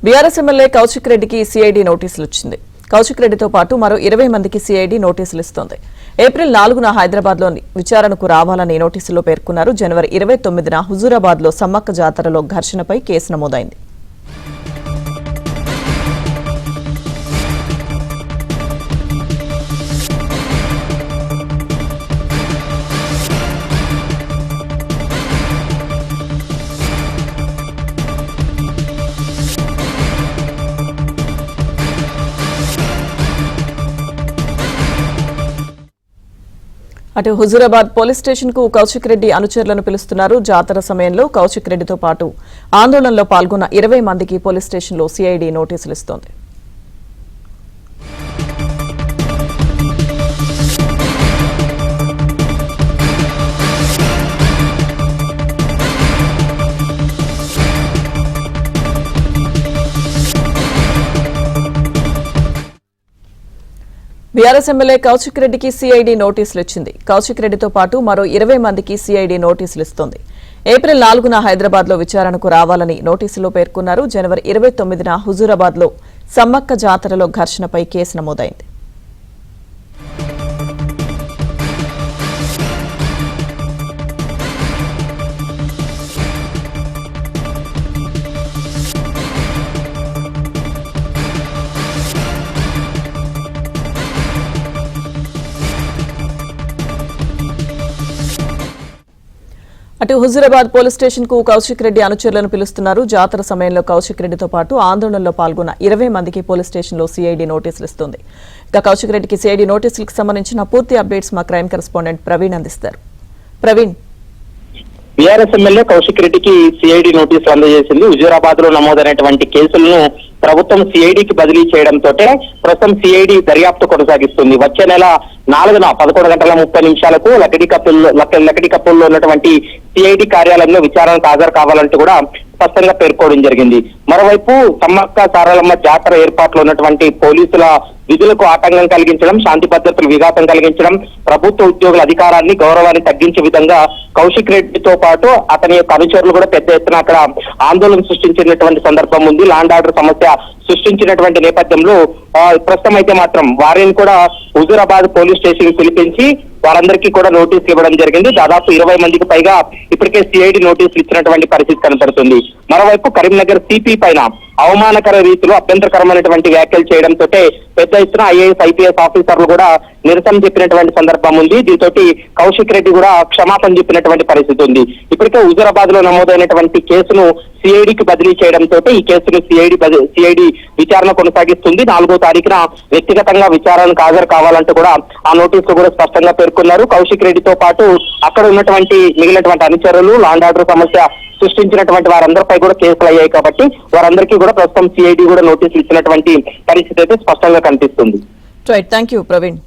BRS MLA Kaushik రెడ్డికి CID నోటీసులు ఇచ్చింది. కౌశిక్ రెడ్డితో పాటు మరో 20 మందికి సిఐడి నోటీసులు ఇస్తోంది. ఏప్రిల్ 4న హైదరాబాద్లోని విచారణకు రావాలని నోటీసులో పేర్కొన్నారు. జనవరి 29న హుజూరాబాద్లో సమ్మక్క జాతరలో ఘర్షణపై కేసు నమోదైంది. అటు హుజూరాబాద్ పోలీస్ స్టేషన్ కు కౌశిక్ రెడ్డి అనుచరులను పిలుస్తున్నారు. జాతర సమయంలో కౌశిక్ రెడ్డితో పాటు ఆందోళనలో పాల్గొన్న 20 మందికి పోలీస్ స్టేషన్లో సిఐడి నోటీసులు ఇస్తోంది. బీఆర్ఎస్ ఎమ్మెల్యే కౌశిక్ రెడ్డికి సిఐడి నోటీసులు ఇచ్చింది. కౌశిక్ రెడ్డితో పాటు మరో 20 మందికి సిఐడి నోటీసులు ఇస్తోంది. ఏప్రిల్ 4న హైదరాబాద్లో విచారణకు రావాలని నోటీసులో పేర్కొన్నారు. జనవరి 29న హుజూరాబాద్లో సమ్మక్క జాతరలో ఘర్షణపై కేసు నమోదైంది. అటు హుజూరాబాద్ పోలీస్ స్టేషన్ కు కౌశిక్ రెడ్డి అనుచరులను పిలుస్తున్నారు. జాతర సమయంలో కౌశిక్ రెడ్డితో పాటు ఆందోళనలో పాల్గొన్న 20 మందికి పోలీస్ స్టేషన్ లో సిఐడి నోటీసులు ఇస్తుంది. ఇక కౌశిక్ రెడ్డికి సిఐడి నోటీసులకు సంబంధించిన పూర్తి అప్డేట్స్ మా క్రైమ్ కరెస్పాండెంట్ ప్రవీణ్ అందిస్తారు. ప్రవీణ్, బీఆర్ఎస్ ఎమ్మెల్యే కౌశిక్ రెడ్డికి సిఐడి నోటీసులు అందజేసింది. హుజూరాబాద్ లో నమోదైనటువంటి కేసులను ప్రభుత్వం సిఐడికి బదిలీ చేయడంతో ప్రస్తుతం సిఐడి దర్యాప్తు కొనసాగిస్తుంది. వచ్చే నెల 4న 11:30 లకడికప్పుల్లో ఉన్నటువంటి సిఐడి కార్యాలయంలో విచారణకు హాజరు కావాలంటూ కూడా స్పష్టంగా పేర్కోవడం జరిగింది. మరోవైపు సమ్మక్క సారలమ్మ జాతర ఏర్పాట్లో ఉన్నటువంటి పోలీసుల విధులకు ఆటంకం కలిగించడం, శాంతి భద్రతలు విఘాతం కలిగించడం, ప్రభుత్వ ఉద్యోగుల అధికారాన్ని గౌరవాన్ని తగ్గించే విధంగా కౌశిక్ రెడ్డితో పాటు అతని యొక్క అనుచరులు కూడా పెద్ద ఎత్తున అక్కడ ఆందోళన సృష్టించినటువంటి సందర్భం ఉంది. ల్యాండ్ ఆర్డర్ సమస్య సృష్టించినటువంటి నేపథ్యంలో ప్రస్తుతం అయితే మాత్రం వారిని కూడా హుజూరాబాద్ పోలీస్ స్టేషన్ పిలిపించి వారందరికీ కూడా నోటీసులు ఇవ్వడం జరిగింది. దాదాపు 20 మందికి పైగా ఇప్పటికే సిఐడి నోటీసులు ఇచ్చినటువంటి పరిస్థితి కనపడుతుంది. మరోవైపు కరీంనగర్ సిపి పైన అవమానకర రీతిలో అభ్యంతరకరమైనటువంటి వ్యాఖ్యలు చేయడంతో పెద్ద ఎత్తున ఐఏఎస్ ఐపీఎస్ ఆఫీసర్లు కూడా నిరసన చెప్పినటువంటి సందర్భం ఉంది. దీంతో కౌశిక్ రెడ్డి కూడా క్షమాపణ చెప్పినటువంటి పరిస్థితి ఉంది. ఇప్పటికే హుజూరాబాద్ లో నమోదైనటువంటి కేసును సిఐడికి బదిలీ చేయడంతో ఈ కేసును సిఐడి విచారణ కొనసాగిస్తుంది. 4వ తారీఖున వ్యక్తిగతంగా విచారణకు హాజరు కావాలంటూ కూడా ఆ నోటీసులు కూడా స్పష్టంగా పేర్కొన్నారు. కౌశిక్ రెడ్డితో పాటు అక్కడ ఉన్నటువంటి మిగిలినటువంటి అనుచరులు, ల్యాండ్ ఆర్డర్ సమస్య సృష్టించినటువంటి వారందరిపై కూడా కేసులు అయ్యాయి కాబట్టి వారందరికీ కూడా ప్రస్తుతం సిఐడి కూడా నోటీసులు ఇచ్చినటువంటి పరిస్థితి అయితే స్పష్టంగా కనిపిస్తుంది. Thank you Praveen.